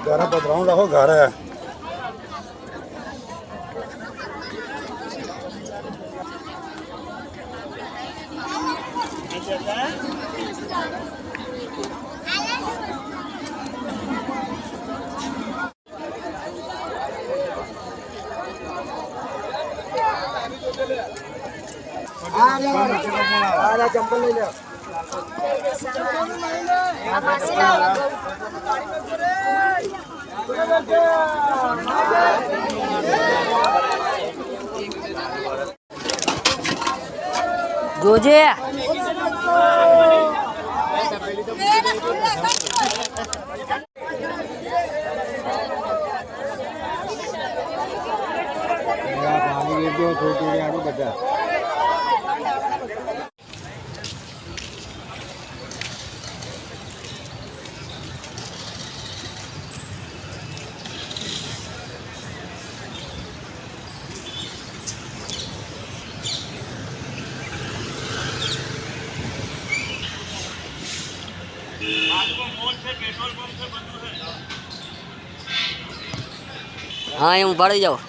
घर पधराऊं रखो घर है चंपल ले लो जोजे पानी गिर दो छोटी आगे बचा हाँ હું ભાડી જાઉં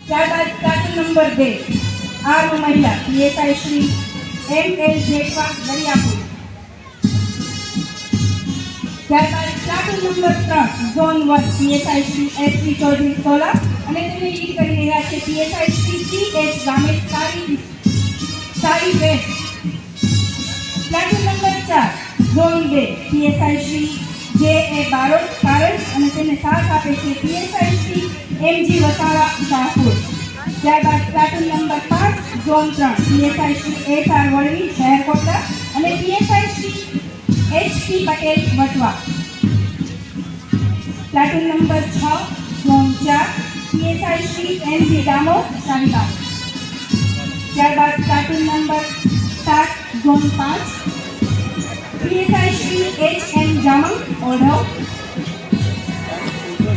ત્યારબાદ કાર્ટૂન નંબર 2 આર્મ મહિલા પીએસઆઈ શ્રી એમ.એલ. જેઠવા દરિયાપુર. ત્યારબાદ cartoon number 3 zone 1 PSI Shri S P. Chaudhary Sola અને તેની લીડ કરી રહ્યા છે પીએસઆઈ શ્રી સી.એચ. ગામેત સારી વેસ્ટ. કાર્ટૂન number 4 zone 2 PSI Shri J A. Barot Karaj અને તેને સાથ આપે છે પીએસઆઈ શ્રી એમ.જી. વસાવા શાહપુર. ત્યારબાદ platoon number 5 zone 3 PSI Shri S R. Valvi શહેર કોટડા અને PSI Shri H P. Patel Vatva. Platoon number 6 zone 4 PSI Shri M G. Damor Shahibaug. ત્યારબાદ platoon number 7 zone 5 PSI Shri H N. Jamang Odhav.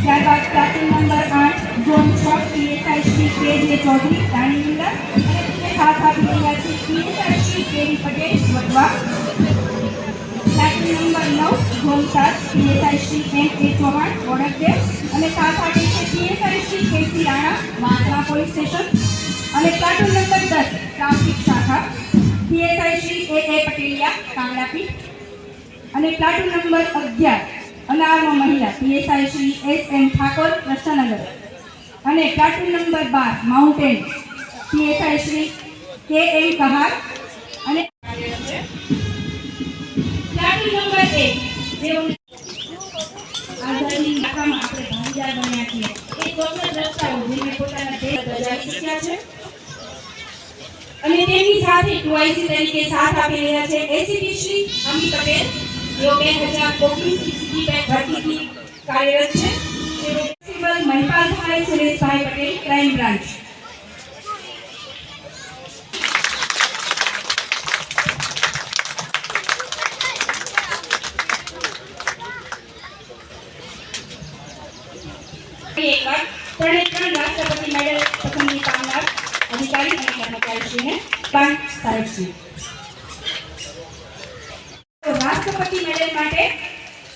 ત્યારબાદ platoon number 8 zone 6 PSI Shri K Chaudhary Ranimandal અને તેને સાથ આપી રહ્યા છે PSI Shri K D Patel Vatva. Platoon number 9 zone 7 PSI Shri A Chauhan વડકદેવ અને સાથ આપે છે PSI Shri K C Rana Vasna police station અને પ્લાટુન નંબર 10 ટ્રાફિક શાખા પીએસઆઈ શ્રી એ પટેલિયા કાંગડાપીઠ અને પ્લાટુન નંબર 11 અનામો મહિલા પીએસઆઈ શ્રી એમ ઠાકોર કૃષ્ણનગર અને platoon number 12 mountain PSI Shri M Kahar અને પ્લાટુન નંબર 1 જેઓને આઝાદી નાકામાં આપણે ભાગીદાર બન્યા છીએ એ ચોક્કસ રસ્તાઓ જેને પોતાના દેશ બજાવી શક્યા છે અને તેમની સાથે ટુઆઈસી તરીકે સાથ આપી રહ્યા છે એસીપી શ્રી અમી પટેલ જેઓ 2019 સીસી બેંક ભરતીથી કાર્યરત છે. તેઓ principal Mahipalbhai Sureshbhai Patel crime branch. એકવાર ત્રણ રાષ્ટ્રપતિ મેડલ પસંદગી પામનાર અધિકારી અને કર્મચારીશ્રીને પણ સાહેબશ્રી રાષ્ટ્રપતિ મેડલ માટે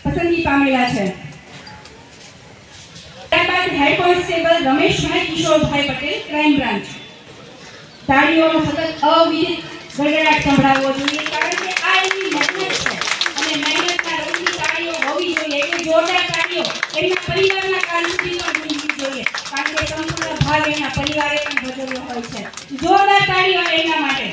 પસંદગી પામેલા છે. ત્યારબાદ head constable Rameshbhai Kishorbhai Patel crime branch. તાળીઓનો સતત અવિરત ગડગડાટ સંભળાવવો જોઈએ કારણ કે આ એમની મહેનત છે અને મહેનતના રંગની તાળીઓ હોવી જોઈએ એટલે જોરદાર તાળીઓ એમના પરિવારના કાન સુધી પણ ગૂંજવી જોઈએ કારણ કે સંપૂર્ણ ભાગ એમના પરિવારે પણ ભજવ્યો હોય છે. જોરદાર તાળીઓ એમના માટે.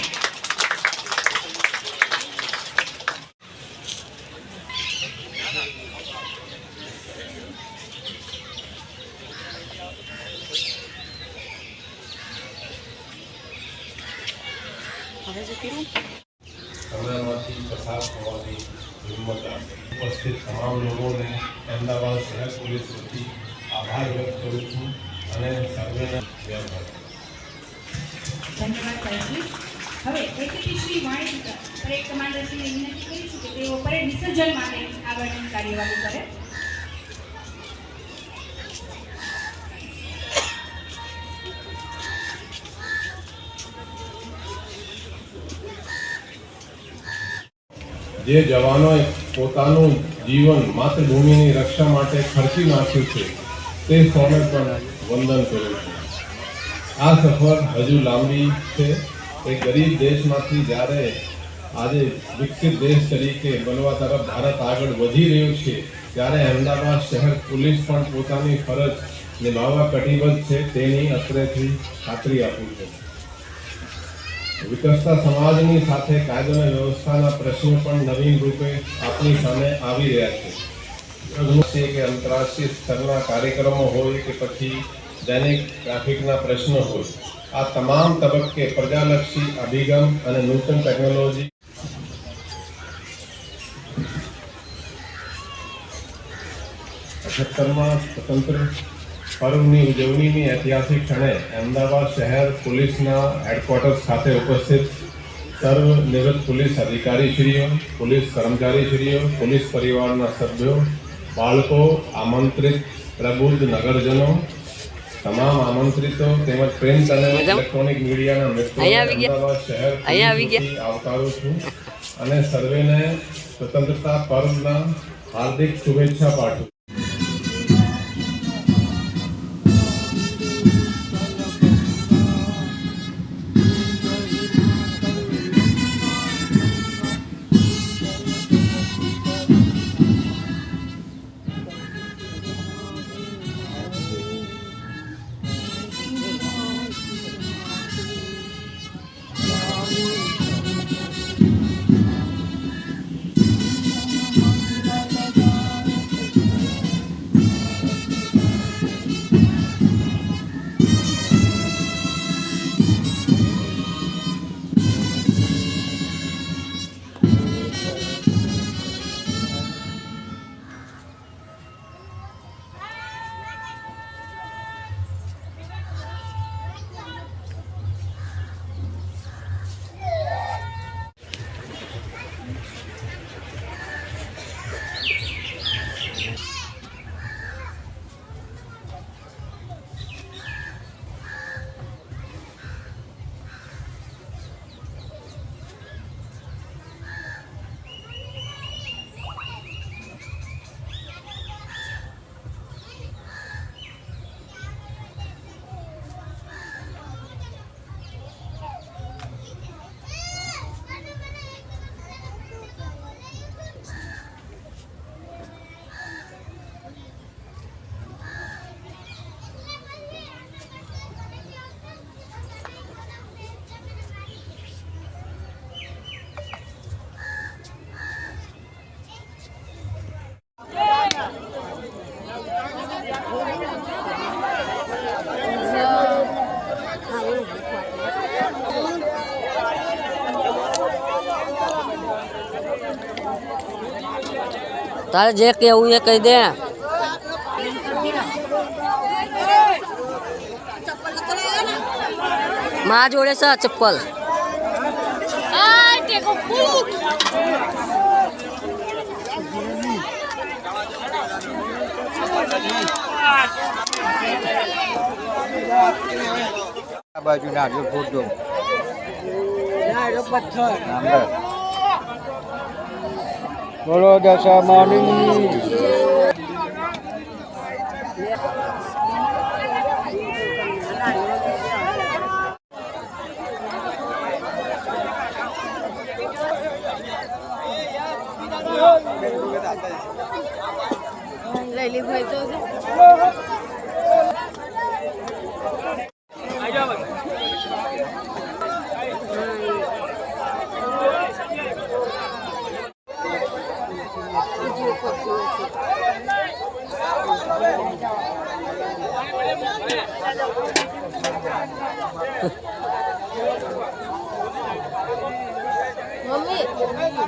સમયમાંથી પસાર થવાની હિંમત આપી ઉપસ્થિત તમામ લોકોને અમદાવાદ શહેર પોલીસ વતી આભાર વ્યક્ત કરું છું અને સર્વેને ધન્યવાદ. ધન્યવાદ સાહેબજી. હવે એસીપી શ્રી વાણીપુરા પરેડ કમાન્ડરશ્રીને વિનંતી કરીશું કે તેઓ પરેડ વિસર્જન માટે આગળની કાર્યવાહી કરે. જે જવાનોએ પોતાનું જીવન માતૃભૂમિની રક્ષા માટે ખર્ચી નાખ્યું છે તે સૌને પણ વંદન કરું છું. આ સફર હજુ લાંબી છે. એક ગરીબ દેશમાંથી જ્યારે આજે વિકસિત દેશ તરીકે બનવા તરફ ભારત આગળ વધી રહ્યું છે ત્યારે અમદાવાદ શહેર પોલીસ પણ પોતાની ફરજ નિભાવવા કટિબદ્ધ છે તેની અત્રેથી ખાતરી આપું છું. વિકસતા સમાજની સાથે કાયદો અને વ્યવસ્થાના પ્રશ્નો પણ નવીન રૂપે આપણી સામે આવી રહ્યા છે કે આંતરરાષ્ટ્રીય સ્તરના કાર્યક્રમો હોય કે પછી દૈનિક ટ્રાફિકના પ્રશ્નો હોય, આ તમામ તબક્કે પ્રજાલક્ષી અભિગમ અને નૂતન ટેકનોલોજી સ્વતંત્ર પર્વની ઉજવણીની ઐતિહાસિક ક્ષણે અમદાવાદ શહેર પોલીસના હેડક્વાર્ટર્સ ખાતે ઉપસ્થિત સર્વ નિવૃત્ત પોલીસ અધિકારીશ્રીઓ, પોલીસ કર્મચારીશ્રીઓ, પોલીસ પરિવારના સભ્યો, બાળકો, આમંત્રિત પ્રબુદ્ધ નગરજનો, તમામ આમંત્રિતો તેમજ પ્રિન્ટ અને ઇલેક્ટ્રોનિક મીડિયાના મિત્રો અમદાવાદ શહેર આવકારું છું અને સર્વેને સ્વતંત્રતા પર્વના હાર્દિક શુભેચ્છા પાઠવું. તારે જે કેવું એ કહી દે. માં જોડે છે ચપ્પલ. આ બાજુ નાખજો ફોટો પથ્થર બોલો દશામાની મમ્મી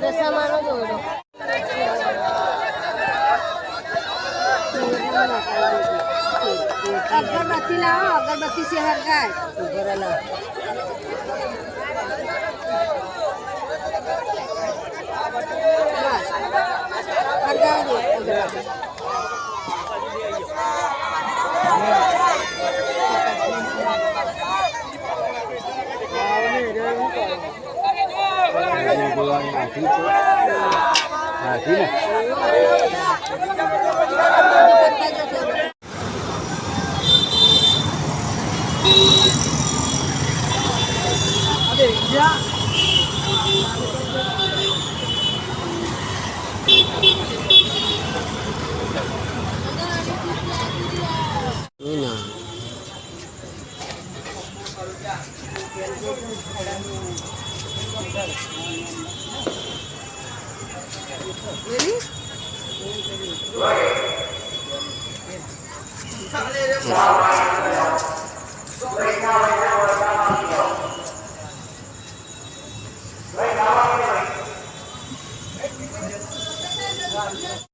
દશામાનો દોડો અગરબત્તી લાવો અગરબત્તી से હરગાય બસ હરગાય દો અગરબત્તી Ready?